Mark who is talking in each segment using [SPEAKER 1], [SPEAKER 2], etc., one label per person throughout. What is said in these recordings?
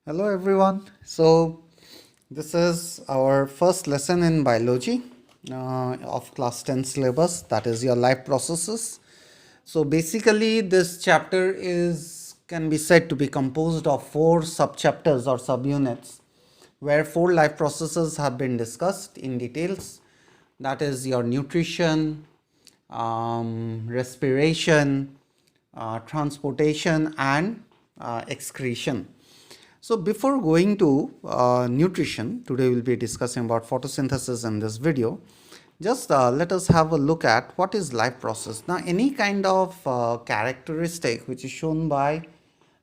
[SPEAKER 1] Hello everyone. So this is our first lesson in biology of class 10 syllabus, that is your life processes. So basically this chapter is can be said to be composed of four subchapters or subunits where four life processes have been discussed in details. That is your nutrition, respiration, transportation and excretion. So before going to nutrition, today we'll be discussing about photosynthesis in this video. Just let us have a look at what is life process. Now any kind of characteristic which is shown by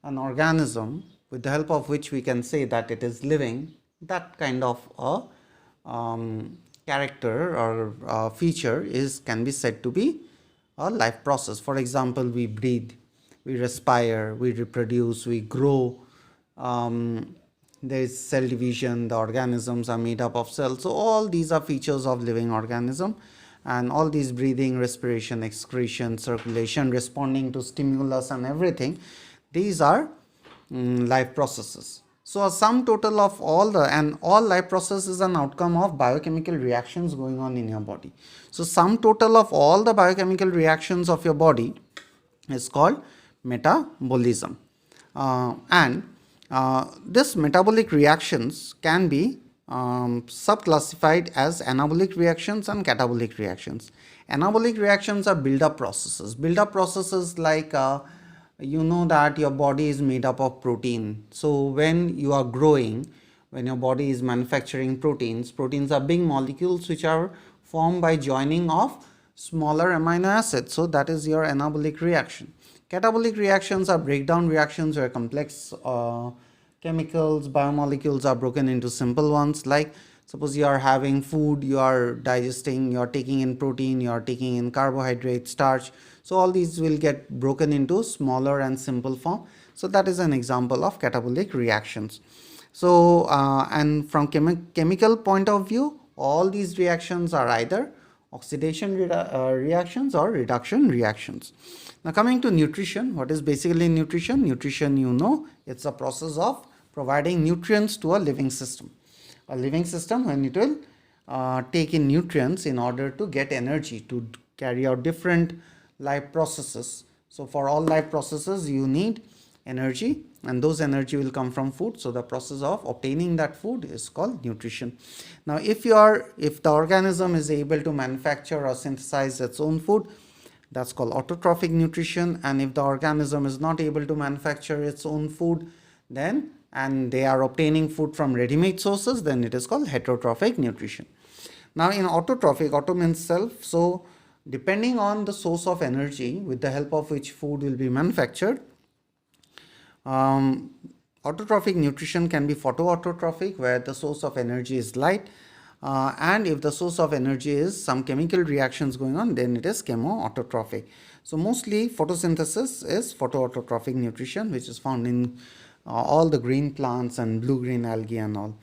[SPEAKER 1] an organism with the help of which we can say that it is living, that kind of a character or feature can be said to be a life process. For example, we breathe, we respire, we reproduce, we grow. There is cell division, the organisms are made up of cells. So all these are features of living organism, and all these breathing, respiration, excretion, circulation, responding to stimulus and everything, these are life processes. So a sum total of all life process is an outcome of biochemical reactions going on in your body. So sum total of all the biochemical reactions of your body is called metabolism. And this metabolic reactions can be subclassified as anabolic reactions and catabolic reactions. Anabolic reactions are build-up processes. Build-up processes like you know that your body is made up of protein. So when you are growing, when your body is manufacturing proteins are big molecules which are formed by joining of smaller amino acids. So that is your anabolic reaction. Catabolic reactions are breakdown reactions where complex chemicals, biomolecules are broken into simple ones. Like suppose you are having food, you are digesting, you are taking in protein, you are taking in carbohydrate, starch. So all these will get broken into smaller and simple form. So that is an example of catabolic reactions. So and from chemical point of view, all these reactions are either oxidation reactions or reduction reactions. Now coming to nutrition, what is basically nutrition? Nutrition, you know, it's a process of providing nutrients to a living system. A living system, when it will take in nutrients in order to get energy to carry out different life processes. So for all life processes you need energy, and those energy will come from food. So the process of obtaining that food is called nutrition. Now if the organism is able to manufacture or synthesize its own food, that's called autotrophic nutrition. And if the organism is not able to manufacture its own food, then and they are obtaining food from ready-made sources, then it is called heterotrophic nutrition. Now in autotrophic, auto means self. So depending on the source of energy with the help of which food will be manufactured, autotrophic nutrition can be photoautotrophic, where the source of energy is light, and if the source of energy is some chemical reactions going on, then it is chemoautotrophic. So mostly photosynthesis is photoautotrophic nutrition, which is found in all the green plants and blue-green algae and all.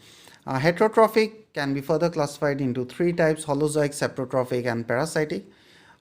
[SPEAKER 1] Heterotrophic can be further classified into three types: holozoic, saprotrophic and parasitic.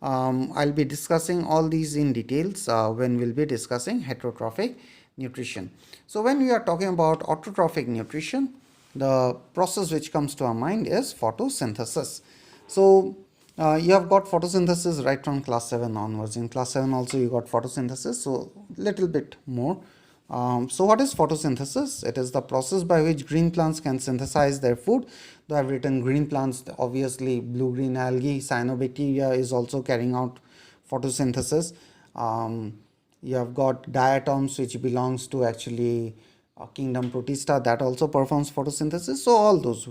[SPEAKER 1] I'll be discussing all these in details when we'll be discussing heterotrophic nutrition. So when we are talking about autotrophic nutrition, the process which comes to our mind is photosynthesis. So you have got photosynthesis right from class 7 onwards. In class 7 also you got photosynthesis, so little bit more. So what is photosynthesis? It is the process by which green plants can synthesize their food. Though I've written green plants, obviously blue-green algae, cyanobacteria is also carrying out photosynthesis. You have got diatoms, which belongs to actually kingdom Protista, that also performs photosynthesis. So all those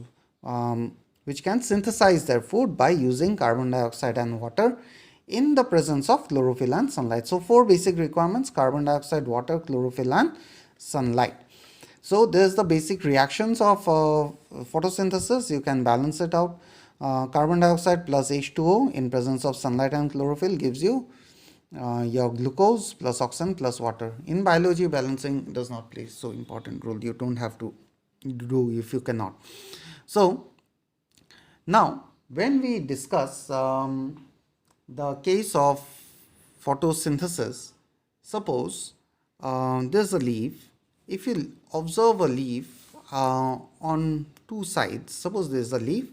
[SPEAKER 1] which can synthesize their food by using carbon dioxide and water in the presence of chlorophyll and sunlight. So four basic requirements: carbon dioxide, water, chlorophyll and sunlight. So there's the basic reactions of photosynthesis. You can balance it out. Carbon dioxide plus H2O in presence of sunlight and chlorophyll gives you your glucose plus oxygen plus water. In biology, balancing does not play so important role. You don't have to do if you cannot. So now when we discuss the case of photosynthesis, suppose there's a leaf if you observe a leaf on two sides, suppose there is a leaf,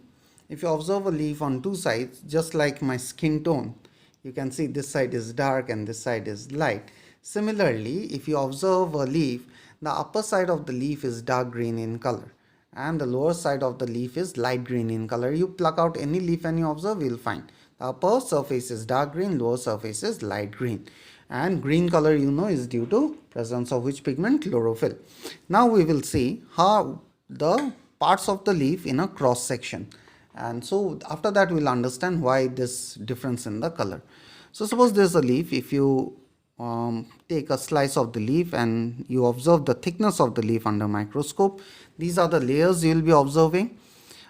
[SPEAKER 1] if you observe a leaf on two sides, just like my skin tone, you can see this side is dark and this side is light. Similarly, if you observe a leaf, the upper side of the leaf is dark green in color and the lower side of the leaf is light green in color. You pluck out any leaf and you observe, you will find the upper surface is dark green, lower surface is light green. And green color, you know, is due to presence of which pigment? Chlorophyll. Now we will see how the parts of the leaf in a cross section, and so after that we'll understand why this difference in the color. So suppose there's a leaf. If you take a slice of the leaf and you observe the thickness of the leaf under microscope, these are the layers you will be observing.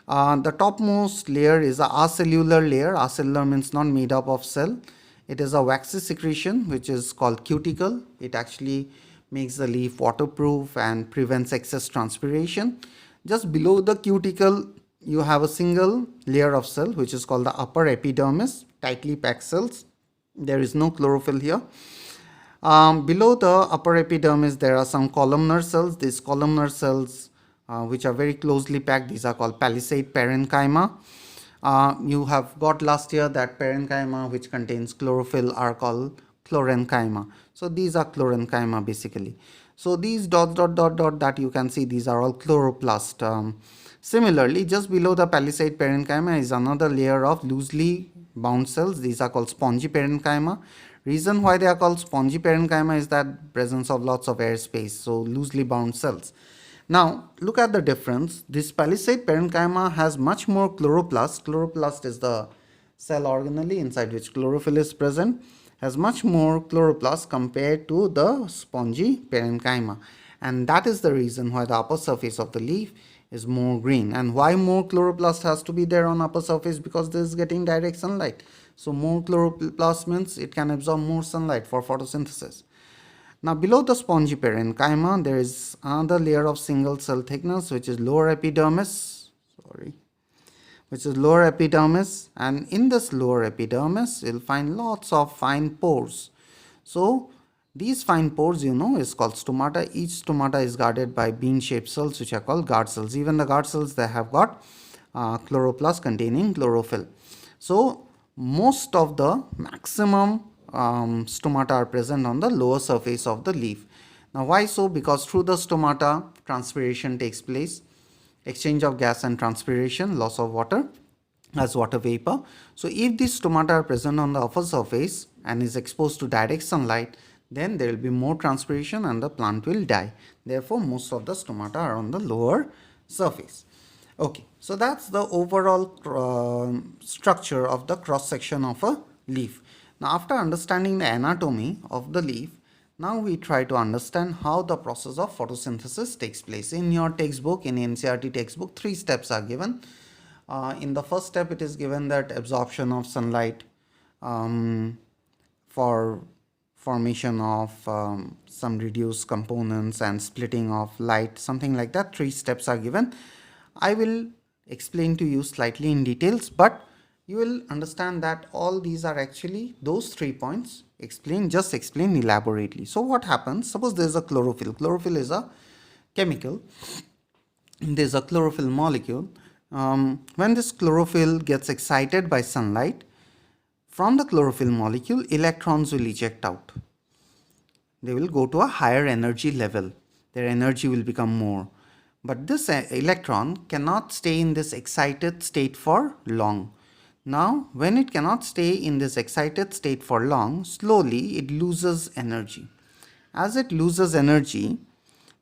[SPEAKER 1] The topmost layer is a acellular layer. Acellular means not made up of cell. It is a waxy secretion which is called cuticle. It actually makes the leaf waterproof and prevents excess transpiration. Just below the cuticle you have a single layer of cell which is called the upper epidermis, tightly packed cells. There is no chlorophyll here. Below the upper epidermis there are some columnar cells. These columnar cells which are very closely packed, these are called palisade parenchyma. You have got last year that parenchyma which contains chlorophyll are called chlorenchyma. So these are chlorenchyma basically. So these dot that you can see, these are all chloroplast. Similarly, just below the palisade parenchyma is another layer of loosely bound cells. These are called spongy parenchyma. Reason why they are called spongy parenchyma is that presence of lots of air space, so loosely bound cells. Now look at the difference. This palisade parenchyma has much more chloroplast. Chloroplast is the cell organelle inside which chlorophyll is present, has much more chloroplast compared to the spongy parenchyma, and that is the reason why the upper surface of the leaf is more green. And why more chloroplast has to be there on upper surface? Because this is getting direct sunlight. So more chloroplast means it can absorb more sunlight for photosynthesis. Now below the spongy parenchyma there is another layer of single cell thickness which is lower epidermis, and in this lower epidermis you'll find lots of fine pores. So these fine pores, you know, is called stomata. Each stomata is guarded by bean-shaped cells which are called guard cells. Even the guard cells, they have got chloroplast containing chlorophyll. So most of the maximum stomata are present on the lower surface of the leaf. Now why so? Because through the stomata transpiration takes place, exchange of gas and transpiration, loss of water as water vapor. So if these stomata are present on the upper surface and is exposed to direct sunlight, then there will be more transpiration and the plant will die. Therefore most of the stomata are on the lower surface. Okay, so that's the overall structure of the cross section of a leaf. Now after understanding the anatomy of the leaf, now we try to understand how the process of photosynthesis takes place. In your textbook, in NCERT textbook, 3 steps are given. In the first step it is given that absorption of sunlight for formation of some reduced components and splitting of light, something like that. 3 steps are given. I will explain to you slightly in details, but you will understand that all these are actually those 3 points explain elaborately. So what happens? Suppose there is a chlorophyll. Chlorophyll is a chemical. There is a chlorophyll molecule. When this chlorophyll gets excited by sunlight, from the chlorophyll molecule, electrons will eject out. They will go to a higher energy level. Their energy will become more. But this electron cannot stay in this excited state for long. Now, when it cannot stay in this excited state for long, slowly it loses energy. As it loses energy,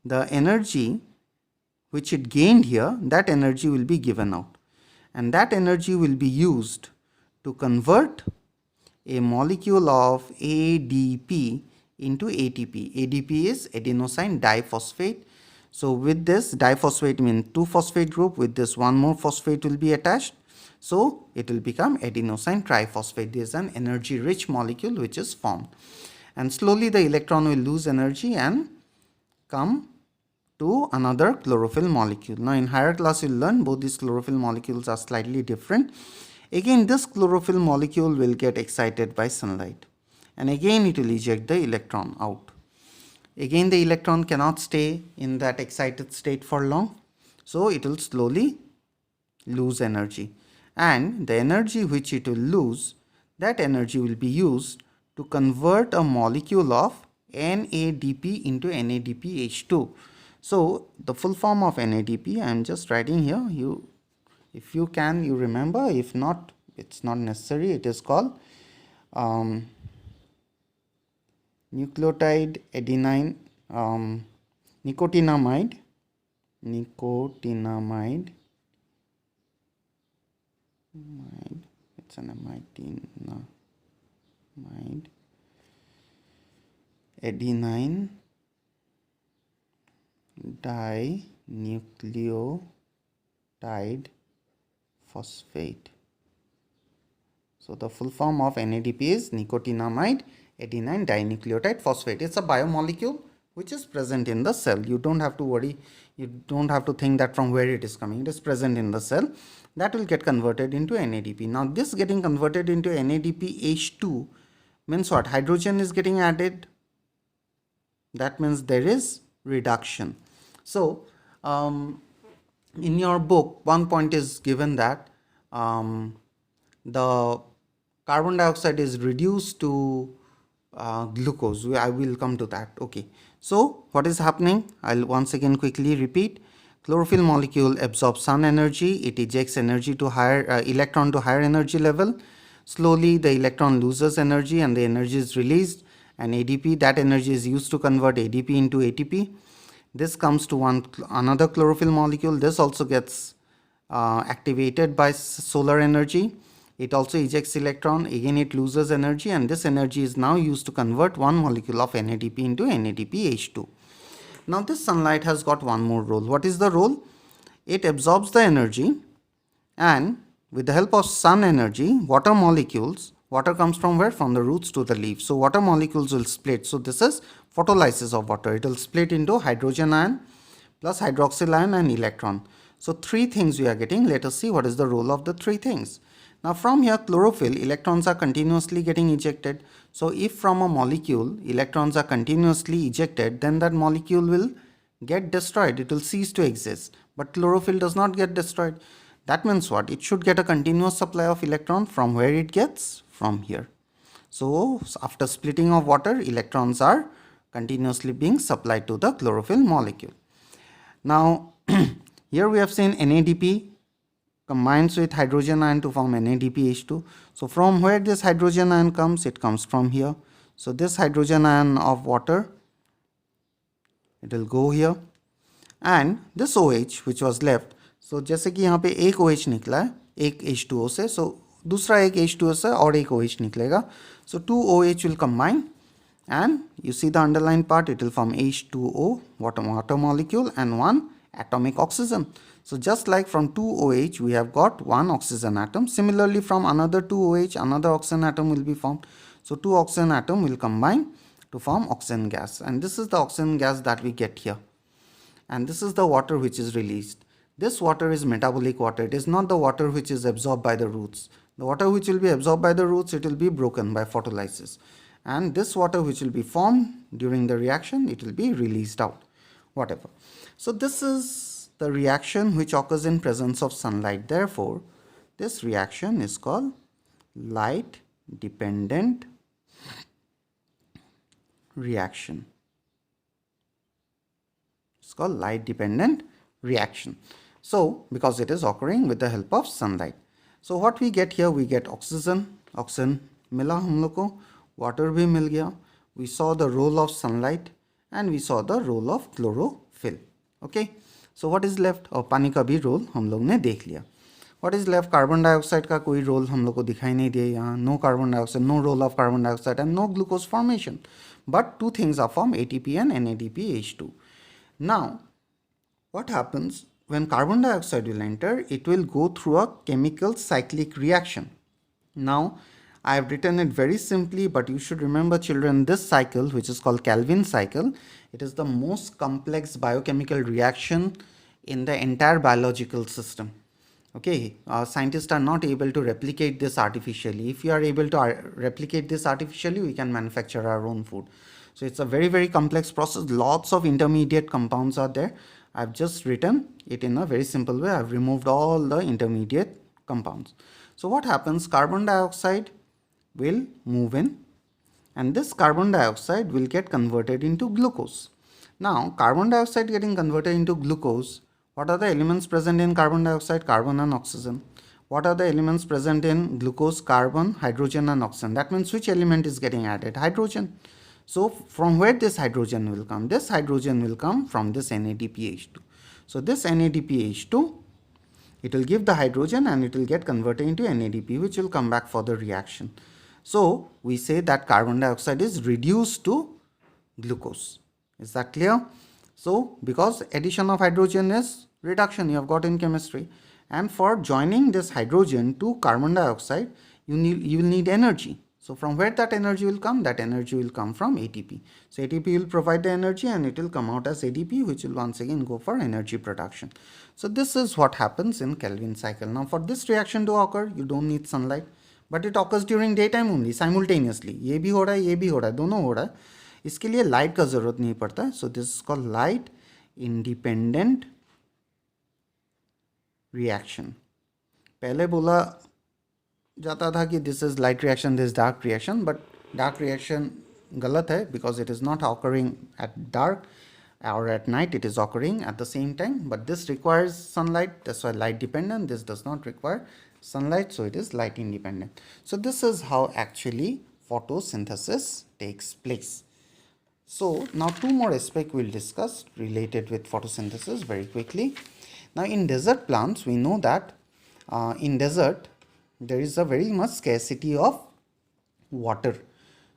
[SPEAKER 1] the energy which it gained here, that energy will be given out. And that energy will be used to convert a molecule of ADP into ATP. ADP is adenosine diphosphate. So with this, diphosphate means 2 phosphate group, with this 1 more phosphate will be attached. So it will become adenosine triphosphate. There is an energy rich molecule which is formed. And slowly the electron will lose energy and come to another chlorophyll molecule. Now in higher class you will learn both these chlorophyll molecules are slightly different. Again this chlorophyll molecule will get excited by sunlight and again it will eject the electron out. Again, the electron cannot stay in that excited state for long, so it will slowly lose energy, and the energy which it will lose, that energy will be used to convert a molecule of NADP into NADPH2. So the full form of NADP I am just writing here. If you can, you remember. If not, it's not necessary. It is called nucleotide adenine nicotinamide it's an amide adenine dinucleotide phosphate. So the full form of NADP is nicotinamide adenine dinucleotide phosphate. It's a biomolecule which is present in the cell. You don't have to worry, you don't have to think that from where it is coming. It is present in the cell. That will get converted into NADP. Now this getting converted into NADPH2 means what? Hydrogen is getting added. That means there is reduction. So in your book, one point is given that the carbon dioxide is reduced to glucose. I will come to that. Okay. So what is happening? I'll once again quickly repeat. Chlorophyll molecule absorbs sun energy. It ejects energy to higher electron to higher energy level. Slowly the electron loses energy and the energy is released, and ADP, that energy is used to convert ADP into ATP. This comes to another chlorophyll molecule. This also gets activated by solar energy. It also ejects electron. Again it loses energy, and this energy is now used to convert one molecule of NADP into NADPH2. Now this sunlight has got one more role. What is the role? It absorbs the energy, and with the help of sun energy, water molecules, water comes from where? From the roots to the leaves. So water molecules will split. So this is photolysis of water. It will split into hydrogen ion plus hydroxyl ion and electron. So three things we are getting. Let us see what is the role of the three things. Now from here, chlorophyll, electrons are continuously getting ejected. So if from a molecule electrons are continuously ejected, then that molecule will get destroyed. It will cease to exist. But chlorophyll does not get destroyed. That means what? It should get a continuous supply of electron. From where it gets? From here. So after splitting of water, electrons are continuously being supplied to the chlorophyll molecule. Now here we have seen NADP combines with hydrogen ion to form NADPH2. So from where this hydrogen ion comes? It comes from here. So this hydrogen ion of water, it will go here, and this OH which was left. So जैसे कि यहाँ पे एक OH निकला है एक H2O से, so दूसरा एक H2O से और एक OH निकलेगा. So two OH will combine, and you see the underlined part, it will form H2O, water molecule, and one atomic oxygen. So just like from 2 OH we have got one oxygen atom. Similarly from another 2 OH another oxygen atom will be formed. So two oxygen atom will combine to form oxygen gas, and this is the oxygen gas that we get here, and this is the water which is released. This water is metabolic water. It is not the water which is absorbed by the roots. The water which will be absorbed by the roots, it will be broken by photolysis, and this water which will be formed during the reaction, it will be released out, whatever. So this is the reaction which occurs in presence of sunlight. Therefore this reaction is called light dependent reaction. It's called light dependent reaction. So because it is occurring with the help of sunlight. So what we get here, we get oxygen मिला हम लोग को, water भी मिल गया. We saw the role of sunlight and we saw the role of chlorophyll. Okay. So what is left? और पानी का भी रोल हम लोग ने देख लिया. What is left? Carbon dioxide का कोई रोल हम लोग को दिखाई नहीं दिया यहाँ. No carbon dioxide, no role of carbon dioxide, and no glucose formation. But two things are formed, ATP and NADPH2. Now what happens when carbon dioxide will enter? It will go through a chemical cyclic reaction. Now I have written it very simply, but you should remember, children, this cycle, which is called Calvin cycle, it is the most complex biochemical reaction in the entire biological system. Okay, scientists are not able to replicate this artificially. If you are able to replicate this artificially, we can manufacture our own food. So it's a very, very complex process. Lots of intermediate compounds are there. I've just written it in a very simple way. I've removed all the intermediate compounds. So what happens? Carbon dioxide will move in, and this carbon dioxide will get converted into glucose. Now, carbon dioxide getting converted into glucose, what are the elements present in carbon dioxide? Carbon and oxygen. What are the elements present in glucose? Carbon, hydrogen and oxygen. That means which element is getting added? Hydrogen. So from where this hydrogen will come? This hydrogen will come from this NADPH2. So this NADPH2, it will give the hydrogen and it will get converted into NADP, which will come back for the reaction. So we say that carbon dioxide is reduced to glucose. Is that clear? So because addition of hydrogen is reduction, you have got in chemistry, and for joining this hydrogen to carbon dioxide, you will need energy. So from where that energy will come? That energy will come from ATP. So ATP will provide the energy and it will come out as ADP, which will once again go for energy production. So this is what happens in Kelvin cycle. Now for this reaction to occur, you don't need sunlight, but it occurs during daytime only, simultaneously. ये भी हो रहा है, ये भी हो रहा है, दोनों हो रहा है. इसके लिए लाइट का जरूरत नहीं पड़ता है. So this is called light independent reaction. पहले बोला जाता था कि this is light reaction, this is dark reaction, but dark reaction गलत है because it is not occurring at dark or at night, it is occurring at the same time, but this requires sunlight, that's why light dependent. This does not require sunlight, so it is light independent. So this is how actually photosynthesis takes place. So now two more aspects we'll discuss related with photosynthesis very quickly. Now in desert plants, we know that in desert there is a very much scarcity of water.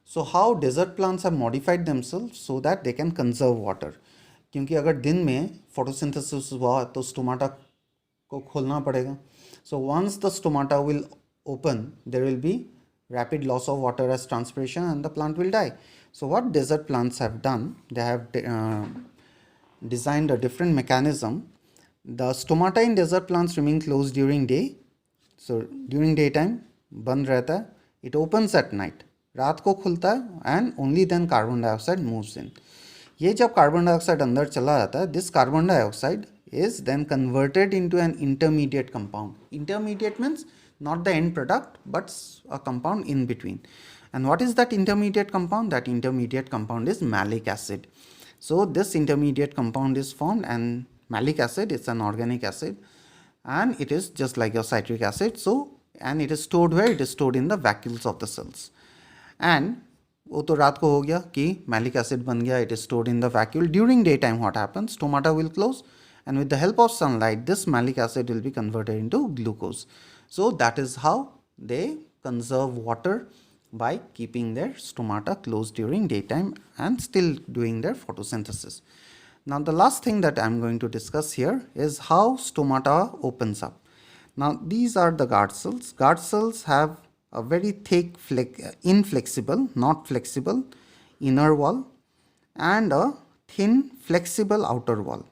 [SPEAKER 1] So how desert plants have modified themselves so that they can conserve water. क्योंकि अगर दिन में photosynthesis हुआ तो stomata को खोलना पड़ेगा. So once the stomata will open, there will be rapid loss of water as transpiration and the plant will die. So what desert plants have done, they have designed a different mechanism. The stomata in desert plants remain closed during day. So during daytime बंद रहता है. It opens at night. रात को खुलता है and only then carbon dioxide moves in. ये जब carbon dioxide अंदर चला जाता है, this carbon dioxide is then converted into an intermediate compound. Intermediate means not the end product but a compound in between. And what is that intermediate compound? That intermediate compound is malic acid. So this intermediate compound is formed, and malic acid is an organic acid and it is just like your citric acid. So and it is stored where? It is stored in the vacuoles of the cells. And वो तो रात को हो गया कि malic acid बन गया, it is stored in the vacuole. During daytime what happens? Stomata will close and with the help of sunlight this malic acid will be converted into glucose. So that is how they conserve water, by keeping their stomata closed during daytime and still doing their photosynthesis. Now the last thing that I am going to discuss here is how stomata opens up. Now these are the guard cells. Guard cells have a very thick, inflexible, not flexible inner wall and a thin, flexible outer wall.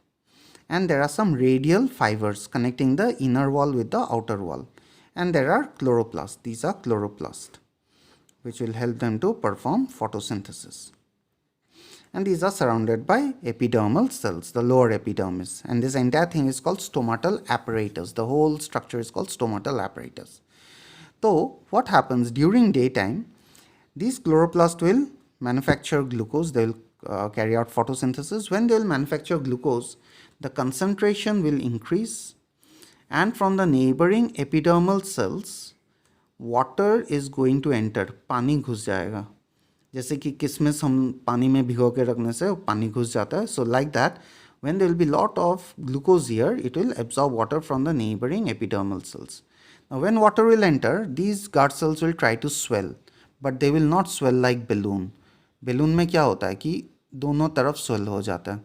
[SPEAKER 1] And there are some radial fibers connecting the inner wall with the outer wall. And there are chloroplasts. These are chloroplasts, which will help them to perform photosynthesis. And these are surrounded by epidermal cells, the lower epidermis. And this entire thing is called stomatal apparatus. The whole structure is called stomatal apparatus. So what happens during daytime, these chloroplasts will manufacture glucose. They will carry out photosynthesis. When they will manufacture glucose, the concentration will increase, and from the neighboring epidermal cells water is going to enter. पानी घुस जाएगा. जैसे कि किशमिश हम पानी में भिगो के रखने से पानी घुस जाता है. So like that, when there will be lot of glucose here, it will absorb water from the neighboring epidermal cells. Now when water will enter, these guard cells will try to swell, but they will not swell like balloon. Balloon में क्या होता है कि दोनों तरफ swell हो जाता है.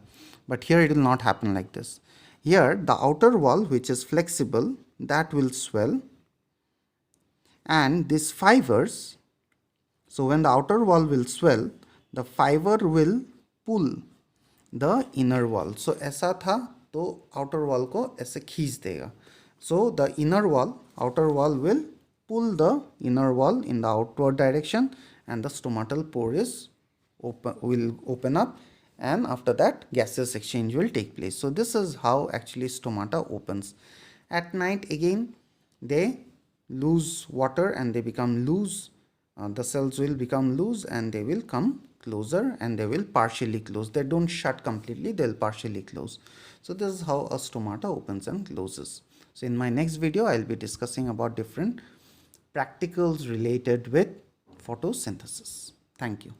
[SPEAKER 1] But here it will not happen like this. Here the outer wall, which is flexible, that will swell, and these fibers, so when the outer wall will swell, the fiber will pull the inner wall. So ऐसा था तो outer wall को ऐसे खींच देगा. So the inner wall, outer wall will pull the inner wall in the outward direction and the stomatal pore is will open up, and after that gaseous exchange will take place. So this is how actually stomata opens. At night again they lose water and they become loose. The cells will become loose and they will come closer and they will partially close. They don't shut completely, they'll partially close. So this is how a stomata opens and closes. So in my next video I'll be discussing about different practicals related with photosynthesis. Thank you.